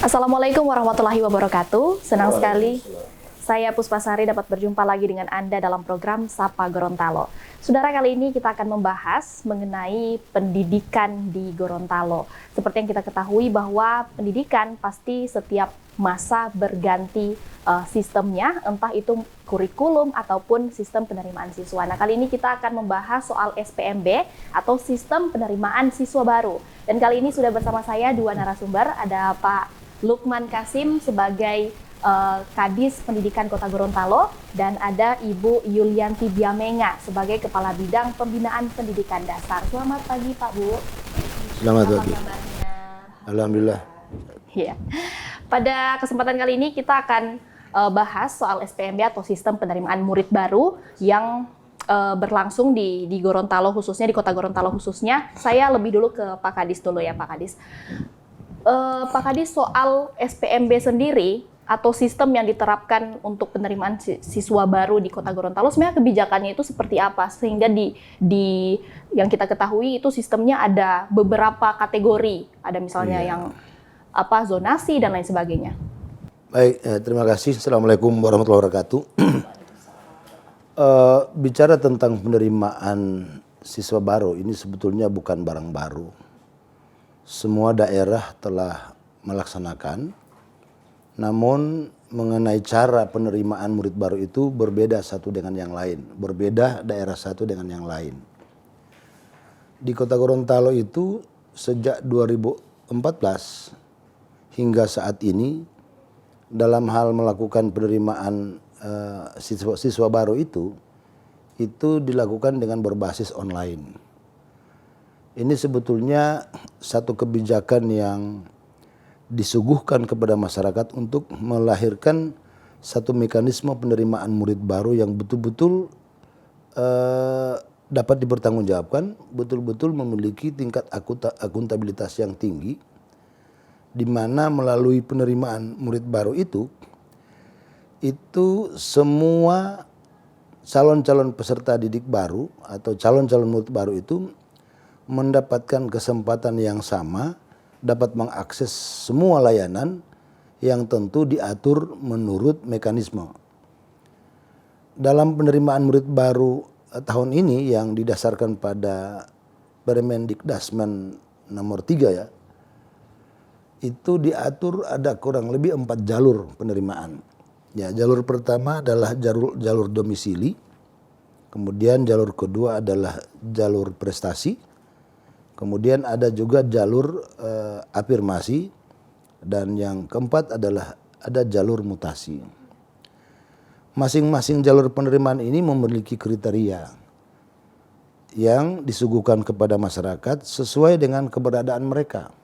Assalamualaikum warahmatullahi wabarakatuh. Senang sekali saya Puspasari dapat berjumpa lagi dengan Anda dalam program Sapa Gorontalo. Saudara, kali ini kita akan membahas mengenai pendidikan di Gorontalo. Seperti yang kita ketahui bahwa pendidikan pasti setiap masa berganti sistemnya, entah itu kurikulum ataupun sistem penerimaan siswa. Nah, kali ini kita akan membahas soal SPMB atau sistem penerimaan siswa baru. Dan kali ini sudah bersama saya dua narasumber, ada Pak Lukman Kasim sebagai Kadis Pendidikan Kota Gorontalo dan ada Ibu Yulianti Biamenga sebagai Kepala Bidang Pembinaan Pendidikan Dasar. Selamat pagi Pak Bu. Selamat pagi. Kabarnya? Alhamdulillah. Ya. Pada kesempatan kali ini kita akan bahas soal SPMB atau Sistem Penerimaan Murid Baru yang berlangsung di Gorontalo khususnya, di Kota Gorontalo khususnya. Saya lebih dulu ke Pak Kadis dulu ya Pak Kadis. Pak Kadis, soal SPMB sendiri atau sistem yang diterapkan untuk penerimaan siswa baru di Kota Gorontalo, sebenarnya kebijakannya itu seperti apa sehingga di yang kita ketahui itu sistemnya ada beberapa kategori, ada misalnya yang zonasi dan lain sebagainya. Baik, terima kasih. Assalamualaikum warahmatullahi wabarakatuh. Bicara tentang penerimaan siswa baru, ini sebetulnya bukan barang baru. Semua daerah telah melaksanakan, namun mengenai cara penerimaan murid baru itu berbeda satu dengan yang lain, berbeda daerah satu dengan yang lain. Di Kota Gorontalo itu sejak 2014 hingga saat ini dalam hal melakukan penerimaan siswa baru itu dilakukan dengan berbasis online. Ini sebetulnya satu kebijakan yang disuguhkan kepada masyarakat untuk melahirkan satu mekanisme penerimaan murid baru yang betul-betul dapat dipertanggungjawabkan, betul-betul memiliki tingkat akuntabilitas yang tinggi, di mana melalui penerimaan murid baru itu semua calon-calon peserta didik baru atau calon-calon murid baru itu mendapatkan kesempatan yang sama, dapat mengakses semua layanan yang tentu diatur menurut mekanisme. Dalam penerimaan murid baru tahun ini yang didasarkan pada Permendikdasmen nomor 3 ya, itu diatur ada kurang lebih 4 jalur penerimaan. Ya, jalur pertama adalah jalur domisili, kemudian jalur kedua adalah jalur prestasi, kemudian ada juga jalur afirmasi, dan yang keempat adalah ada jalur mutasi. Masing-masing jalur penerimaan ini memiliki kriteria yang disuguhkan kepada masyarakat sesuai dengan keberadaan mereka.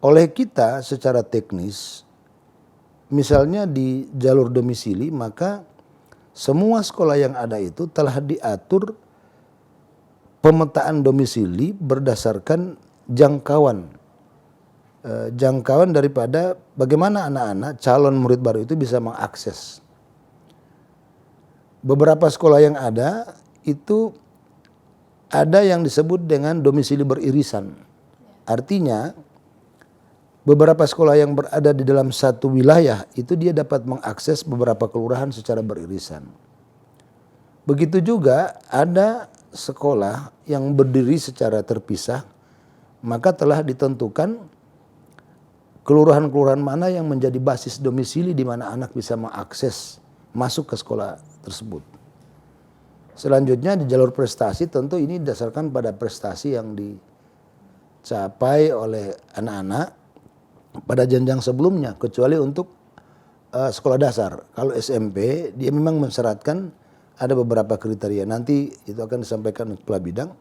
Oleh kita secara teknis, misalnya di jalur domisili, maka semua sekolah yang ada itu telah diatur pemetaan domisili berdasarkan jangkauan daripada bagaimana anak-anak calon murid baru itu bisa mengakses. Beberapa sekolah yang ada itu ada yang disebut dengan domisili beririsan. Artinya beberapa sekolah yang berada di dalam satu wilayah itu dia dapat mengakses beberapa kelurahan secara beririsan. Begitu juga ada sekolah yang berdiri secara terpisah, maka telah ditentukan kelurahan-kelurahan mana yang menjadi basis domisili di mana anak bisa mengakses masuk ke sekolah tersebut. Selanjutnya di jalur prestasi tentu ini didasarkan pada prestasi yang dicapai oleh anak-anak pada jenjang sebelumnya, kecuali untuk sekolah dasar. Kalau SMP dia memang mensyaratkan ada beberapa kriteria, nanti itu akan disampaikan oleh Kepala Bidang.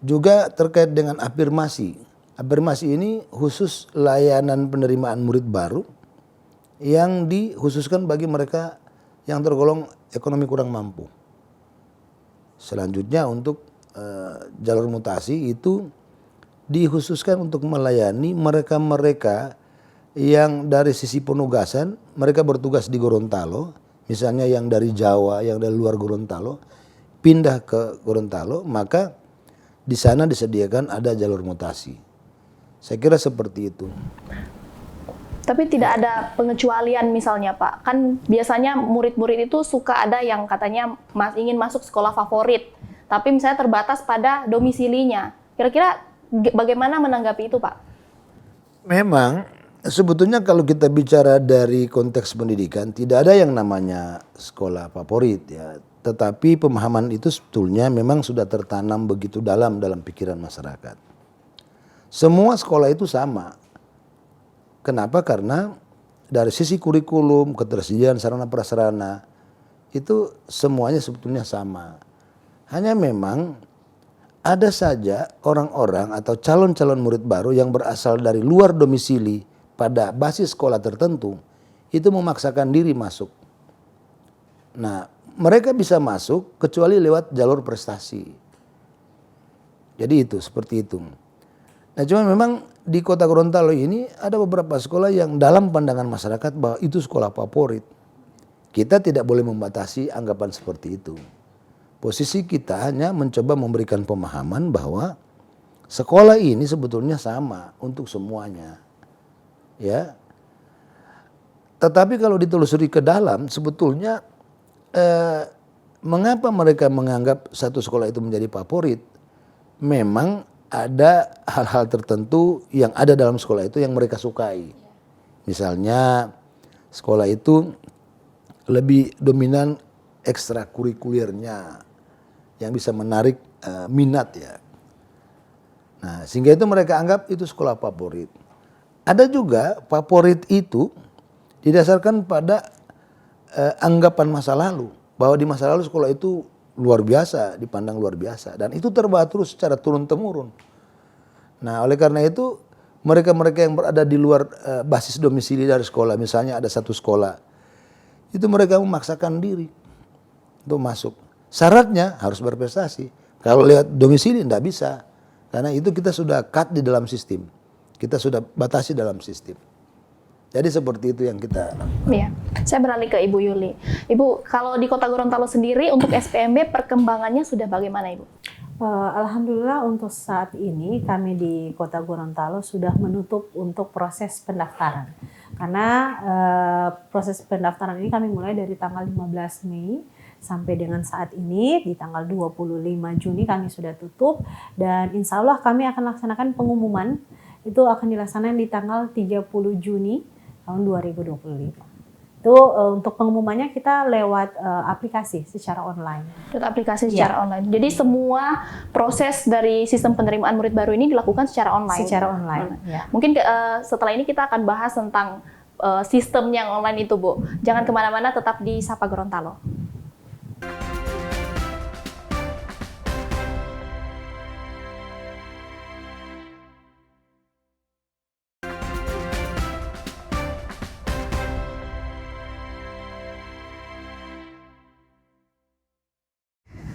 Juga terkait dengan afirmasi. Afirmasi ini khusus layanan penerimaan murid baru yang dikhususkan bagi mereka yang tergolong ekonomi kurang mampu. Selanjutnya untuk jalur mutasi itu dikhususkan untuk melayani mereka-mereka yang dari sisi penugasan, mereka bertugas di Gorontalo, misalnya yang dari Jawa, yang dari luar Gorontalo, pindah ke Gorontalo, maka di sana disediakan ada jalur mutasi. Saya kira seperti itu. Tapi tidak ada pengecualian misalnya Pak, kan biasanya murid-murid itu suka ada yang katanya ingin masuk sekolah favorit, tapi misalnya terbatas pada domisilinya. Kira-kira bagaimana menanggapi itu Pak? Memang sebetulnya kalau kita bicara dari konteks pendidikan tidak ada yang namanya sekolah favorit ya. Tetapi pemahaman itu sebetulnya memang sudah tertanam begitu dalam pikiran masyarakat. Semua sekolah itu sama. Kenapa? Karena dari sisi kurikulum, ketersediaan sarana prasarana itu semuanya sebetulnya sama. Hanya memang ada saja orang-orang atau calon-calon murid baru yang berasal dari luar domisili pada basis sekolah tertentu itu memaksakan diri masuk. Nah, mereka bisa masuk kecuali lewat jalur prestasi. Jadi itu seperti itu. Nah, cuma memang di Kota Gorontalo ini ada beberapa sekolah yang dalam pandangan masyarakat bahwa itu sekolah favorit. Kita tidak boleh membatasi anggapan seperti itu. Posisi kita hanya mencoba memberikan pemahaman bahwa sekolah ini sebetulnya sama untuk semuanya. Ya. Tetapi kalau ditelusuri ke dalam sebetulnya mengapa mereka menganggap satu sekolah itu menjadi favorit? Memang ada hal-hal tertentu yang ada dalam sekolah itu yang mereka sukai. Misalnya sekolah itu lebih dominan ekstrakurikulernya yang bisa menarik minat ya. Nah, sehingga itu mereka anggap itu sekolah favorit. Ada juga favorit itu didasarkan pada anggapan masa lalu, bahwa di masa lalu sekolah itu luar biasa, dipandang luar biasa, dan itu terbawa terus secara turun-temurun. Nah, oleh karena itu mereka-mereka yang berada di luar basis domisili dari sekolah, misalnya ada satu sekolah, itu mereka memaksakan diri untuk masuk. Syaratnya harus berprestasi. Kalau lihat domisili tidak bisa, karena itu kita sudah cut di dalam sistem, kita sudah batasi dalam sistem. Jadi seperti itu yang kita lakukan. Iya, saya beralih ke Ibu Yuli. Ibu, kalau di Kota Gorontalo sendiri untuk SPMB perkembangannya sudah bagaimana Ibu? Alhamdulillah untuk saat ini kami di Kota Gorontalo sudah menutup untuk proses pendaftaran. Karena proses pendaftaran ini kami mulai dari tanggal 15 Mei sampai dengan saat ini di tanggal 25 Juni kami sudah tutup, dan insya Allah kami akan laksanakan pengumuman itu akan dilaksanakan di tanggal 30 Juni tahun 2025. Itu untuk pengumumannya kita lewat aplikasi secara online. Lewat aplikasi secara online. Jadi semua proses dari sistem penerimaan murid baru ini dilakukan secara online. Secara online. Ya. Mungkin setelah ini kita akan bahas tentang sistem yang online itu, Bu. Jangan kemana-mana, tetap di Sapa Gorontalo.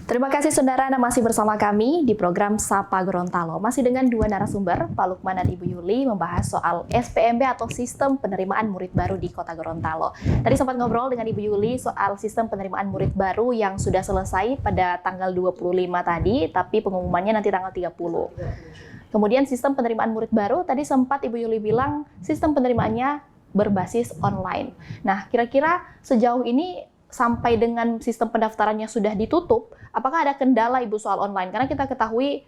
Terima kasih saudara, Anda masih bersama kami di program Sapa Gorontalo. Masih dengan dua narasumber, Pak Lukman dan Ibu Yuli, membahas soal SPMB atau Sistem Penerimaan Murid Baru di Kota Gorontalo. Tadi sempat ngobrol dengan Ibu Yuli soal sistem penerimaan murid baru yang sudah selesai pada tanggal 25 tadi, tapi pengumumannya nanti tanggal 30. Kemudian sistem penerimaan murid baru, tadi sempat Ibu Yuli bilang sistem penerimaannya berbasis online. Nah, kira-kira sejauh ini sampai dengan sistem pendaftarannya sudah ditutup, apakah ada kendala Ibu soal online? Karena kita ketahui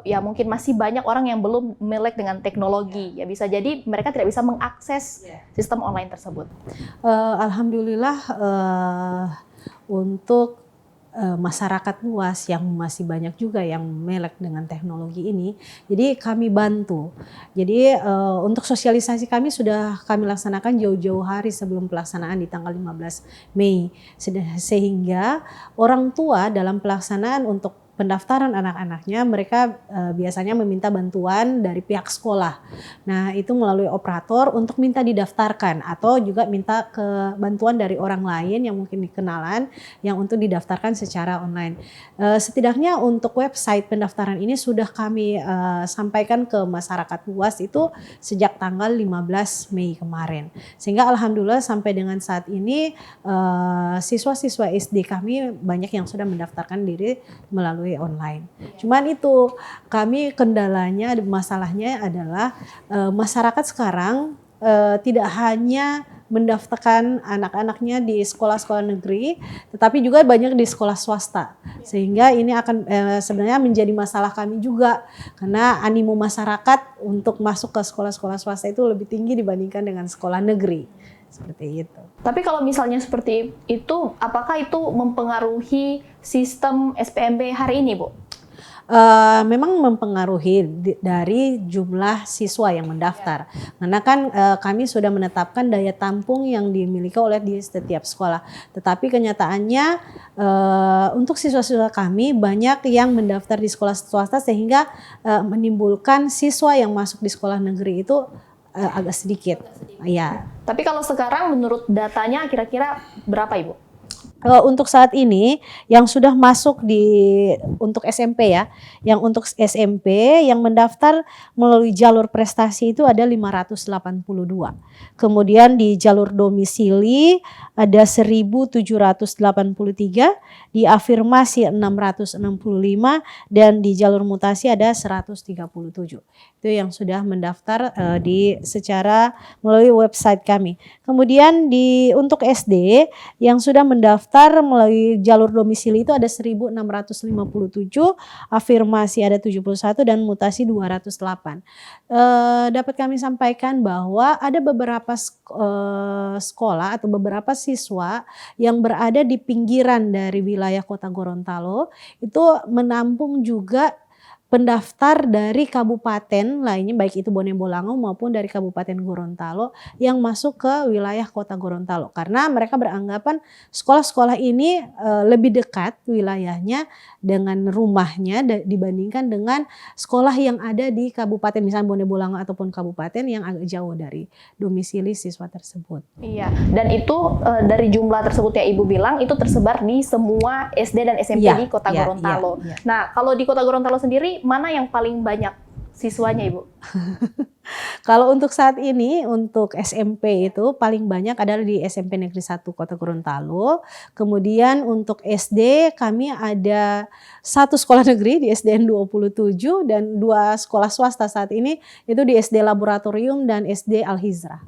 ya mungkin masih banyak orang yang belum melek dengan teknologi. Ya bisa jadi mereka tidak bisa mengakses sistem online tersebut. Alhamdulillah untuk masyarakat luas yang masih banyak juga yang melek dengan teknologi ini, jadi kami bantu. Jadi untuk sosialisasi kami sudah kami laksanakan jauh-jauh hari sebelum pelaksanaan di tanggal 15 Mei, sehingga orang tua dalam pelaksanaan untuk pendaftaran anak-anaknya, mereka biasanya meminta bantuan dari pihak sekolah. Nah, itu melalui operator untuk minta didaftarkan, atau juga minta ke bantuan dari orang lain yang mungkin dikenalan yang untuk didaftarkan secara online. Setidaknya untuk website pendaftaran ini sudah kami sampaikan ke masyarakat luas itu sejak tanggal 15 Mei kemarin. Sehingga alhamdulillah sampai dengan saat ini siswa-siswa SD kami banyak yang sudah mendaftarkan diri melalui melalui online. Cuman itu kami kendalanya, masalahnya adalah masyarakat sekarang tidak hanya mendaftarkan anak-anaknya di sekolah-sekolah negeri, tetapi juga banyak di sekolah swasta. Sehingga ini akan sebenarnya menjadi masalah kami juga, karena animo masyarakat untuk masuk ke sekolah-sekolah swasta itu lebih tinggi dibandingkan dengan sekolah negeri. Seperti itu. Tapi kalau misalnya seperti itu, apakah itu mempengaruhi sistem SPMB hari ini, Bu? Memang mempengaruhi dari jumlah siswa yang mendaftar. Karena kan kami sudah menetapkan daya tampung yang dimiliki oleh di setiap sekolah. Tetapi kenyataannya untuk siswa-siswa kami banyak yang mendaftar di sekolah swasta sehingga menimbulkan siswa yang masuk di sekolah negeri itu agak sedikit. Ya. Tapi kalau sekarang menurut datanya kira-kira berapa, Ibu? Untuk saat ini yang sudah masuk untuk SMP ya, yang untuk SMP yang mendaftar melalui jalur prestasi itu ada 582. Kemudian di jalur domisili ada 1783, di afirmasi 665 dan di jalur mutasi ada 137. Itu yang sudah mendaftar secara melalui website kami. Kemudian untuk SD yang sudah mendaftar melalui jalur domisili itu ada 1657, afirmasi ada 71 dan mutasi 208. Dapat kami sampaikan bahwa ada beberapa sekolah atau beberapa siswa yang berada di pinggiran dari wilayah Kota Gorontalo itu menampung juga pendaftar dari kabupaten lainnya, baik itu Bone Bolango maupun dari Kabupaten Gorontalo yang masuk ke wilayah Kota Gorontalo, karena mereka beranggapan sekolah-sekolah ini lebih dekat wilayahnya dengan rumahnya dibandingkan dengan sekolah yang ada di kabupaten misalnya Bone Bolango ataupun kabupaten yang agak jauh dari domisili siswa tersebut. Iya, dan itu dari jumlah tersebut yang Ibu bilang itu tersebar di semua SD dan SMP di Kota Gorontalo. Nah, kalau di Kota Gorontalo sendiri mana yang paling banyak siswanya, Ibu? Kalau untuk saat ini, untuk SMP itu paling banyak adalah di SMP Negeri 1 Kota Gorontalo. Kemudian untuk SD kami ada 1 sekolah negeri di SDN 27 dan 2 sekolah swasta saat ini itu di SD Laboratorium dan SD Al-Hizrah.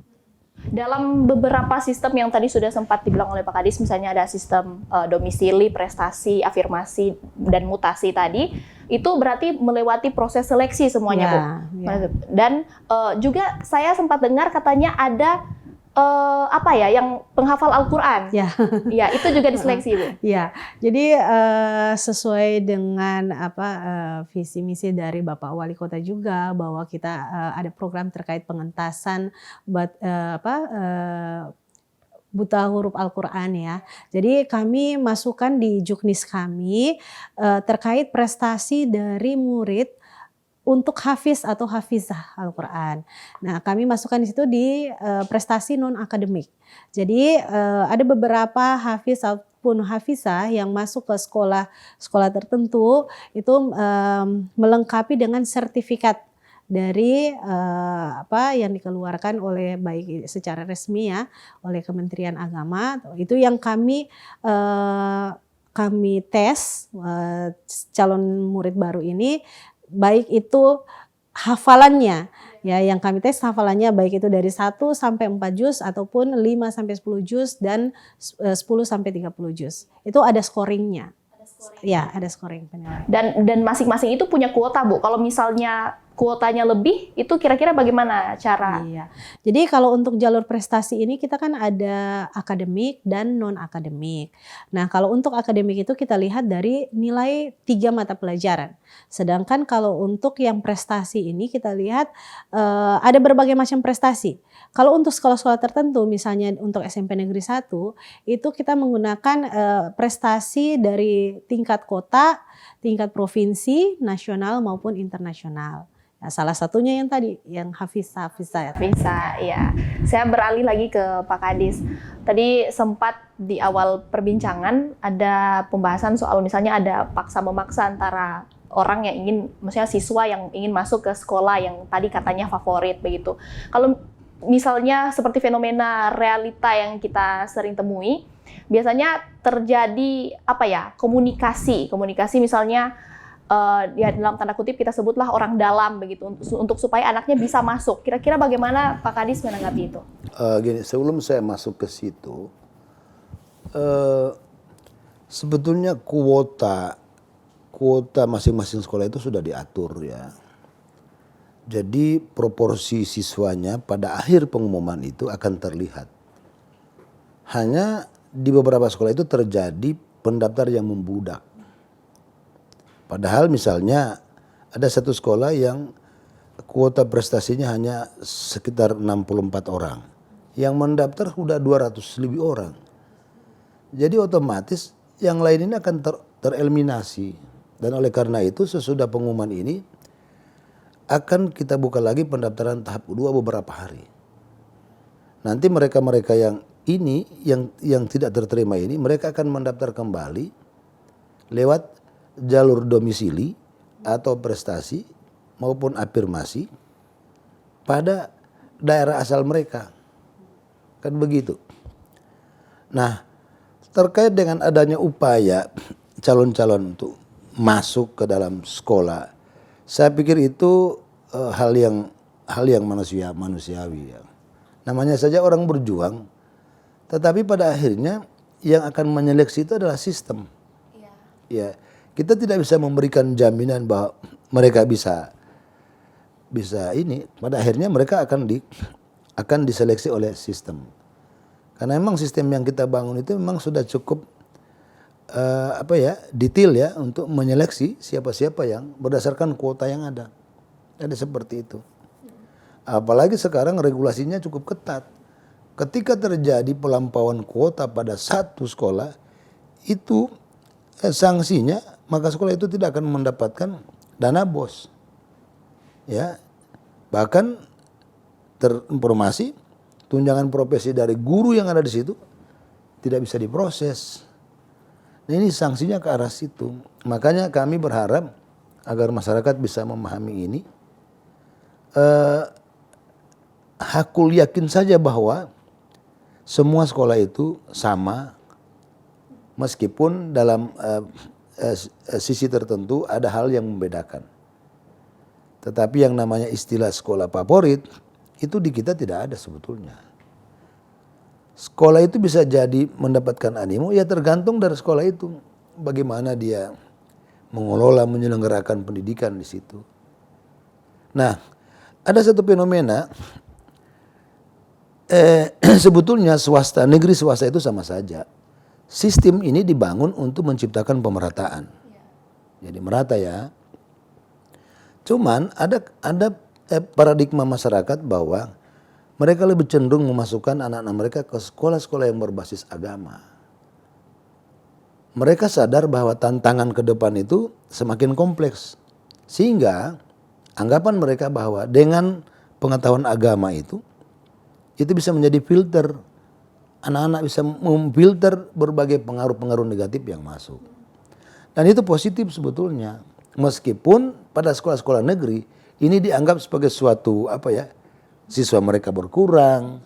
Dalam beberapa sistem yang tadi sudah sempat dibilang oleh Pak Kadis, misalnya ada sistem domisili, prestasi, afirmasi, dan mutasi tadi, itu berarti melewati proses seleksi semuanya, Bu. Ya. Dan juga saya sempat dengar katanya ada yang penghafal Al-Quran. Ya. Ya, itu juga diseleksi, Bu. Ya, jadi sesuai dengan visi misi dari Bapak Wali Kota juga bahwa kita ada program terkait pengentasan buta huruf Al-Quran ya. Jadi kami masukkan di juknis kami terkait prestasi dari murid untuk hafiz atau hafizah Al-Quran. Nah, kami masukkan di situ di prestasi non-akademik. Jadi ada beberapa hafiz ataupun hafizah yang masuk ke sekolah tertentu itu melengkapi dengan sertifikat dari yang dikeluarkan oleh baik secara resmi ya oleh Kementerian Agama. Itu yang kami tes calon murid baru ini, baik itu hafalannya ya, yang kami tes hafalannya baik itu dari 1 sampai 4 juz ataupun 5 sampai 10 juz dan 10 sampai 30 juz. Itu ada scoringnya. Ya, ada scoring penilaian. Dan masing-masing itu punya kuota, Bu. Kalau misalnya kuotanya lebih, itu kira-kira bagaimana cara? Iya. Jadi kalau untuk jalur prestasi ini kita kan ada akademik dan non-akademik. Nah, kalau untuk akademik itu kita lihat dari nilai 3 mata pelajaran. Sedangkan kalau untuk yang prestasi ini kita lihat ada berbagai macam prestasi. Kalau untuk sekolah-sekolah tertentu, misalnya untuk SMP Negeri 1, itu kita menggunakan prestasi dari tingkat kota, tingkat provinsi, nasional maupun internasional. Nah, salah satunya yang tadi, yang hafizah. Bisa, ya. Saya beralih lagi ke Pak Kadis. Tadi sempat di awal perbincangan ada pembahasan soal misalnya ada paksa-memaksa antara orang yang ingin, maksudnya siswa yang ingin masuk ke sekolah yang tadi katanya favorit begitu. Kalau misalnya seperti fenomena realita yang kita sering temui, biasanya terjadi apa ya, komunikasi misalnya ya dalam tanda kutip kita sebutlah orang dalam begitu untuk supaya anaknya bisa masuk. Kira-kira bagaimana Pak Kadis menanggapi itu? Gini, sebelum saya masuk ke situ, sebetulnya kuota masing-masing sekolah itu sudah diatur ya. Jadi proporsi siswanya pada akhir pengumuman itu akan terlihat. Hanya di beberapa sekolah itu terjadi pendaftar yang membludak. Padahal misalnya ada satu sekolah yang kuota prestasinya hanya sekitar 64 orang. Yang mendaftar sudah 200 lebih orang. Jadi otomatis yang lain ini akan tereliminasi. Dan oleh karena itu sesudah pengumuman ini akan kita buka lagi pendaftaran tahap kedua beberapa hari. Nanti mereka-mereka yang ini yang tidak terterima ini mereka akan mendaftar kembali lewat jalur domisili atau prestasi maupun afirmasi pada daerah asal mereka. Kan begitu. Nah, terkait dengan adanya upaya calon-calon untuk masuk ke dalam sekolah, saya pikir itu hal yang manusiawi ya. Namanya saja orang berjuang, tetapi pada akhirnya yang akan menyeleksi itu adalah sistem. Ya, kita tidak bisa memberikan jaminan bahwa mereka bisa ini. Pada akhirnya mereka akan diseleksi oleh sistem. Karena memang sistem yang kita bangun itu memang sudah cukup detail ya untuk menyeleksi siapa-siapa yang berdasarkan kuota yang ada. Ada seperti itu. Apalagi sekarang regulasinya cukup ketat. Ketika terjadi pelampauan kuota pada satu sekolah, itu sanksinya maka sekolah itu tidak akan mendapatkan dana BOS. Ya. Bahkan terinformasi tunjangan profesi dari guru yang ada di situ tidak bisa diproses. Nah, ini sanksinya ke arah situ. Makanya kami berharap agar masyarakat bisa memahami ini. Hakul yakin saja bahwa semua sekolah itu sama, meskipun dalam sisi tertentu ada hal yang membedakan. Tetapi yang namanya istilah sekolah favorit itu di kita tidak ada sebetulnya. Sekolah itu bisa jadi mendapatkan animo, ya tergantung dari sekolah itu. Bagaimana dia mengelola, menyelenggarakan pendidikan di situ. Nah, ada satu fenomena, sebetulnya negeri swasta itu sama saja. Sistem ini dibangun untuk menciptakan pemerataan. Jadi merata ya. Cuman ada paradigma masyarakat bahwa mereka lebih cenderung memasukkan anak-anak mereka ke sekolah-sekolah yang berbasis agama. Mereka sadar bahwa tantangan ke depan itu semakin kompleks. Sehingga anggapan mereka bahwa dengan pengetahuan agama itu bisa menjadi filter. Anak-anak bisa memfilter berbagai pengaruh-pengaruh negatif yang masuk. Dan itu positif sebetulnya. Meskipun pada sekolah-sekolah negeri ini dianggap sebagai suatu siswa mereka berkurang,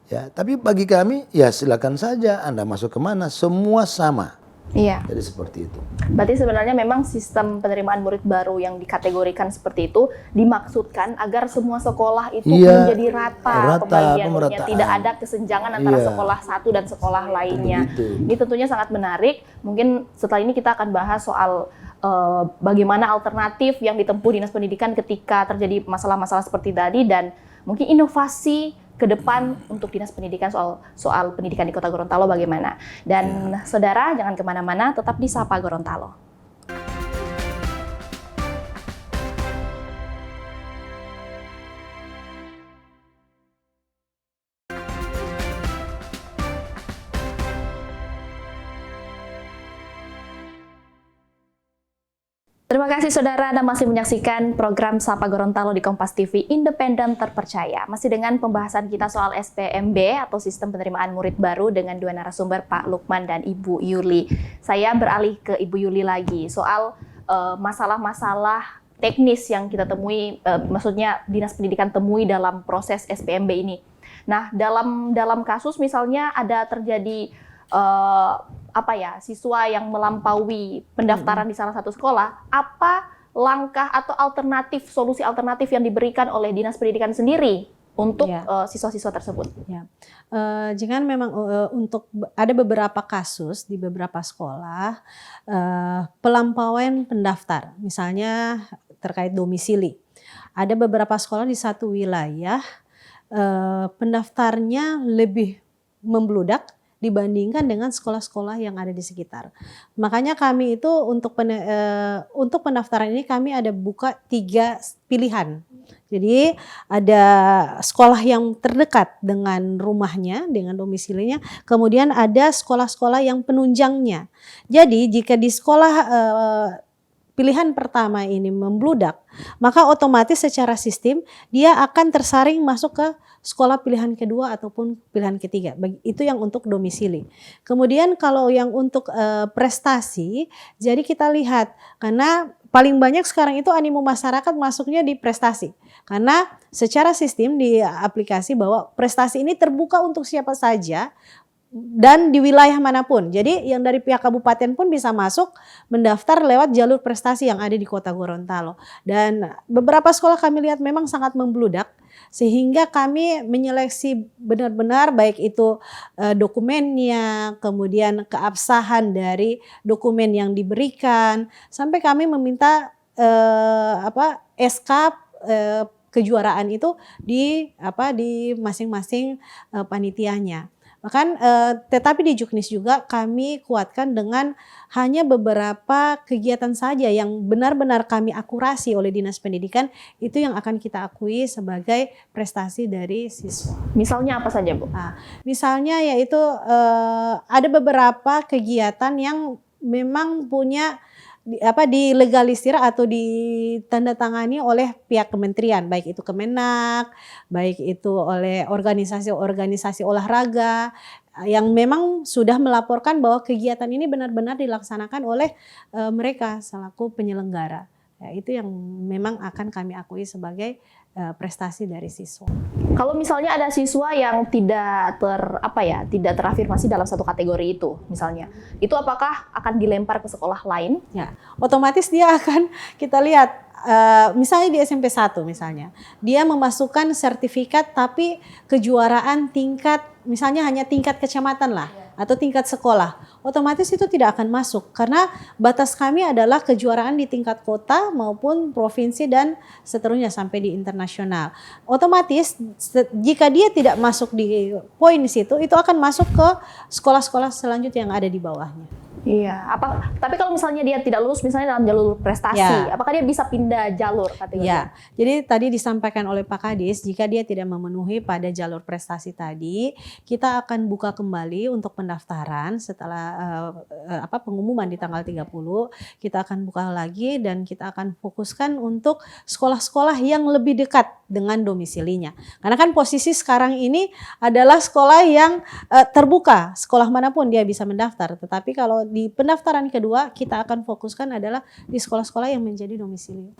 ya. Tapi bagi kami, ya silakan saja Anda masuk kemana, semua sama. Iya. Jadi seperti itu. Berarti sebenarnya memang sistem penerimaan murid baru yang dikategorikan seperti itu dimaksudkan agar semua sekolah itu menjadi rata pembagiannya, tidak ada kesenjangan antara sekolah satu dan sekolah lainnya. Begitu. Ini tentunya sangat menarik. Mungkin setelah ini kita akan bahas soal bagaimana alternatif yang ditempuh Dinas Pendidikan ketika terjadi masalah-masalah seperti tadi dan mungkin inovasi ke depan untuk Dinas Pendidikan soal pendidikan di Kota Gorontalo bagaimana. Dan saudara jangan kemana-mana, tetap di Sapa Gorontalo. Terima kasih saudara, Anda masih menyaksikan program Sapa Gorontalo di Kompas TV Independen Terpercaya. Masih dengan pembahasan kita soal SPMB atau Sistem Penerimaan Murid Baru dengan dua narasumber, Pak Lukman dan Ibu Yuli. Saya beralih ke Ibu Yuli lagi soal masalah-masalah teknis yang kita temui, maksudnya Dinas Pendidikan temui dalam proses SPMB ini. Nah, dalam kasus misalnya ada terjadi siswa yang melampaui pendaftaran di salah satu sekolah, apa langkah atau solusi alternatif yang diberikan oleh Dinas Pendidikan sendiri untuk siswa-siswa tersebut? Ya, jika memang ada beberapa kasus di beberapa sekolah pelampauan pendaftar, misalnya terkait domisili. Ada beberapa sekolah di satu wilayah pendaftarnya lebih membludak dibandingkan dengan sekolah-sekolah yang ada di sekitar. Makanya kami itu untuk pendaftaran ini kami ada buka 3 pilihan. Jadi ada sekolah yang terdekat dengan rumahnya, dengan domisilinya, kemudian ada sekolah-sekolah yang penunjangnya. Jadi jika di sekolah pilihan pertama ini membludak, maka otomatis secara sistem dia akan tersaring masuk ke sekolah pilihan kedua ataupun pilihan ketiga. Itu yang untuk domisili. Kemudian kalau yang untuk prestasi, jadi kita lihat karena paling banyak sekarang itu animo masyarakat masuknya di prestasi. Karena secara sistem di aplikasi bahwa prestasi ini terbuka untuk siapa saja dan di wilayah manapun. Jadi yang dari pihak kabupaten pun bisa masuk mendaftar lewat jalur prestasi yang ada di Kota Gorontalo. Dan beberapa sekolah kami lihat memang sangat membludak sehingga kami menyeleksi benar-benar baik itu dokumennya, kemudian keabsahan dari dokumen yang diberikan, sampai kami meminta SK kejuaraan itu di masing-masing panitianya. Bahkan tetapi di Juknis juga kami kuatkan dengan hanya beberapa kegiatan saja yang benar-benar kami akurasi oleh Dinas Pendidikan, itu yang akan kita akui sebagai prestasi dari siswa. Misalnya apa saja, Bu? Nah, misalnya yaitu ada beberapa kegiatan yang memang punya dilegalisir atau ditandatangani oleh pihak kementerian, baik itu Kemenak, baik itu oleh organisasi-organisasi olahraga yang memang sudah melaporkan bahwa kegiatan ini benar-benar dilaksanakan oleh mereka selaku penyelenggara. Ya, itu yang memang akan kami akui sebagai prestasi dari siswa. Kalau misalnya ada siswa yang tidak terafirmasi dalam satu kategori itu, misalnya, itu apakah akan dilempar ke sekolah lain? Ya, otomatis dia akan kita lihat. Misalnya di SMP 1 misalnya, dia memasukkan sertifikat tapi kejuaraan tingkat misalnya hanya tingkat kecamatan lah atau tingkat sekolah, otomatis itu tidak akan masuk karena batas kami adalah kejuaraan di tingkat kota maupun provinsi dan seterusnya sampai di internasional. Otomatis jika dia tidak masuk di poin situ, itu akan masuk ke sekolah-sekolah selanjutnya yang ada di bawahnya. Iya, tapi kalau misalnya dia tidak lulus misalnya dalam jalur prestasi, apakah dia bisa pindah jalur kategori? Ya, jadi tadi disampaikan oleh Pak Kadis, jika dia tidak memenuhi pada jalur prestasi tadi, kita akan buka kembali untuk pendaftaran setelah pengumuman di tanggal 30, kita akan buka lagi dan kita akan fokuskan untuk sekolah-sekolah yang lebih dekat dengan domisilinya. Karena kan posisi sekarang ini adalah sekolah yang terbuka, sekolah manapun dia bisa mendaftar, tetapi kalau di pendaftaran kedua kita akan fokuskan adalah di sekolah-sekolah yang menjadi domisili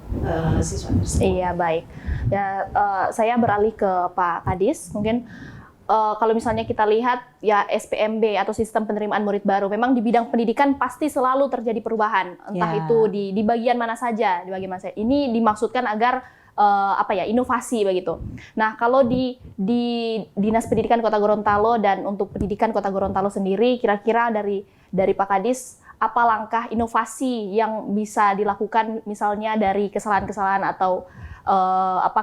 siswa tersebut. Iya, baik. Ya, saya beralih ke Pak Kadis. Mungkin kalau misalnya kita lihat ya SPMB atau sistem penerimaan murid baru, memang di bidang pendidikan pasti selalu terjadi perubahan. Entah itu di bagian mana saja, Ini dimaksudkan agar inovasi begitu. Nah, kalau di Dinas Pendidikan Kota Gorontalo dan untuk pendidikan Kota Gorontalo sendiri, kira-kira dari Pak Kadis, apa langkah inovasi yang bisa dilakukan misalnya dari kesalahan-kesalahan atau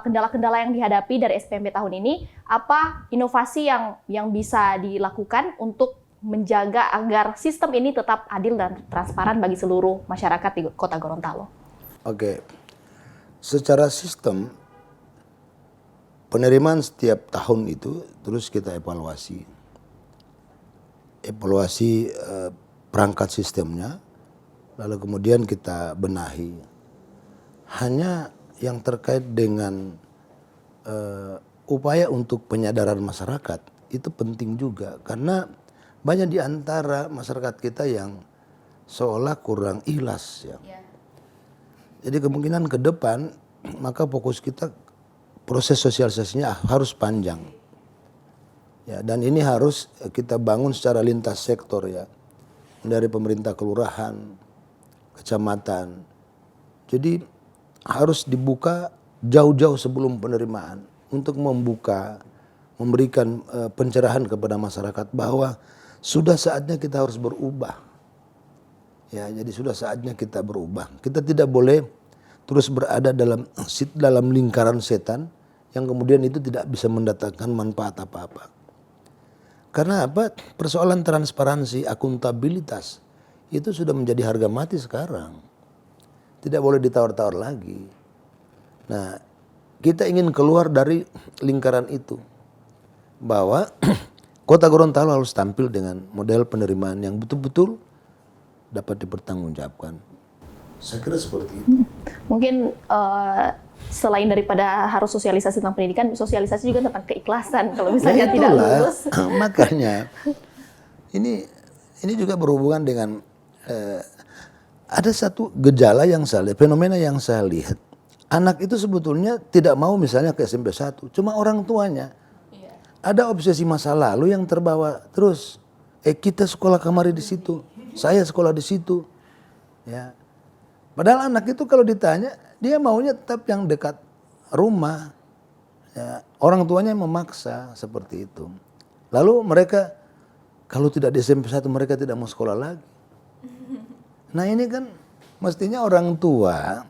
kendala-kendala yang dihadapi dari SPMB tahun ini, apa inovasi yang bisa dilakukan untuk menjaga agar sistem ini tetap adil dan transparan bagi seluruh masyarakat di Kota Gorontalo? Oke. Secara sistem penerimaan setiap tahun itu terus kita evaluasi perangkat sistemnya, lalu kemudian kita benahi. Hanya yang terkait dengan upaya untuk penyadaran masyarakat itu penting juga, karena banyak di antara masyarakat kita yang seolah kurang ikhlas ya. Jadi kemungkinan ke depan maka fokus kita proses sosialisasinya harus panjang. Ya, dan ini harus kita bangun secara lintas sektor ya. Dari pemerintah kelurahan, kecamatan. Jadi harus dibuka jauh-jauh sebelum penerimaan untuk memberikan pencerahan kepada masyarakat bahwa sudah saatnya kita harus berubah. Ya, jadi sudah saatnya kita berubah. Kita tidak boleh terus berada dalam lingkaran setan yang kemudian itu tidak bisa mendatangkan manfaat apa-apa. Karena apa? Persoalan transparansi, akuntabilitas itu sudah menjadi harga mati sekarang. Tidak boleh ditawar-tawar lagi. Nah, kita ingin keluar dari lingkaran itu. Bahwa Kota Gorontalo harus tampil dengan model penerimaan yang betul-betul dapat dipertanggungjawabkan. Saya kira seperti itu. Mungkin selain daripada harus sosialisasi tentang pendidikan, sosialisasi juga tentang keikhlasan. Kalau misalnya tidak lulus. Makanya ini juga berhubungan dengan ada satu gejala yang saya lihat, fenomena yang saya lihat. Anak itu sebetulnya tidak mau misalnya ke SMP 1, cuma orang tuanya. Ada obsesi masa lalu yang terbawa terus. Kita sekolah kemarin di situ, saya sekolah di situ. Ya. Padahal anak itu kalau ditanya, dia maunya tetap yang dekat rumah. Ya, orang tuanya memaksa seperti itu. Lalu mereka kalau tidak di SMP 1 mereka tidak mau sekolah lagi. Nah ini kan mestinya orang tua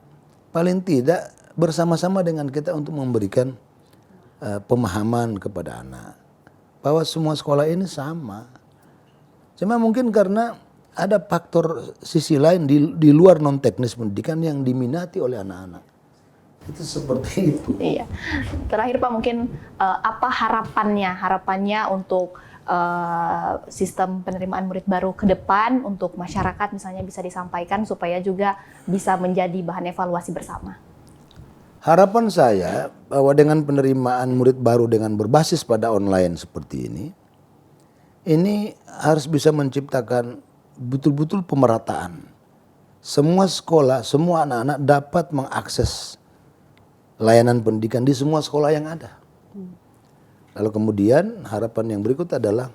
paling tidak bersama-sama dengan kita untuk memberikan pemahaman kepada anak. Bahwa semua sekolah ini sama. Cuma mungkin karena ada faktor sisi lain di luar non teknis pendidikan yang diminati oleh anak-anak. Itu seperti itu. Iya. Terakhir Pak, mungkin apa harapannya untuk sistem penerimaan murid baru ke depan untuk masyarakat misalnya bisa disampaikan supaya juga bisa menjadi bahan evaluasi bersama. Harapan saya bahwa dengan penerimaan murid baru dengan berbasis pada online seperti ini harus bisa menciptakan betul-betul pemerataan. Semua sekolah, semua anak-anak dapat mengakses layanan pendidikan di semua sekolah yang ada. Lalu kemudian harapan yang berikut adalah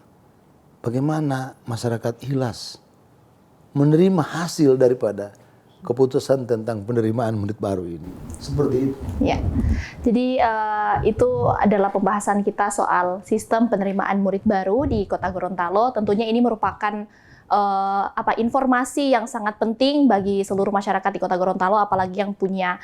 bagaimana masyarakat ikhlas menerima hasil daripada keputusan tentang penerimaan murid baru ini. Seperti itu. Ya, jadi itu adalah pembahasan kita soal sistem penerimaan murid baru di Kota Gorontalo. Tentunya ini merupakan informasi yang sangat penting bagi seluruh masyarakat di Kota Gorontalo, apalagi yang punya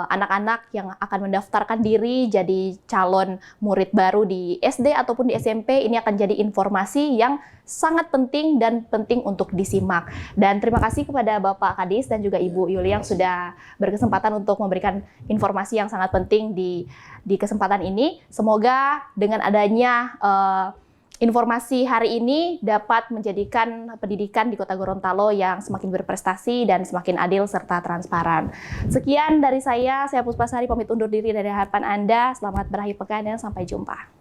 anak-anak yang akan mendaftarkan diri jadi calon murid baru di SD ataupun di SMP. Ini akan jadi informasi yang sangat penting dan penting untuk disimak. Dan terima kasih kepada Bapak Kadis dan juga Ibu Yuli yang sudah berkesempatan untuk memberikan informasi yang sangat penting di kesempatan ini. Semoga dengan adanya informasi hari ini dapat menjadikan pendidikan di Kota Gorontalo yang semakin berprestasi dan semakin adil serta transparan. Sekian dari saya Puspasari pamit undur diri dari hadapan Anda. Selamat berakhir pekan dan sampai jumpa.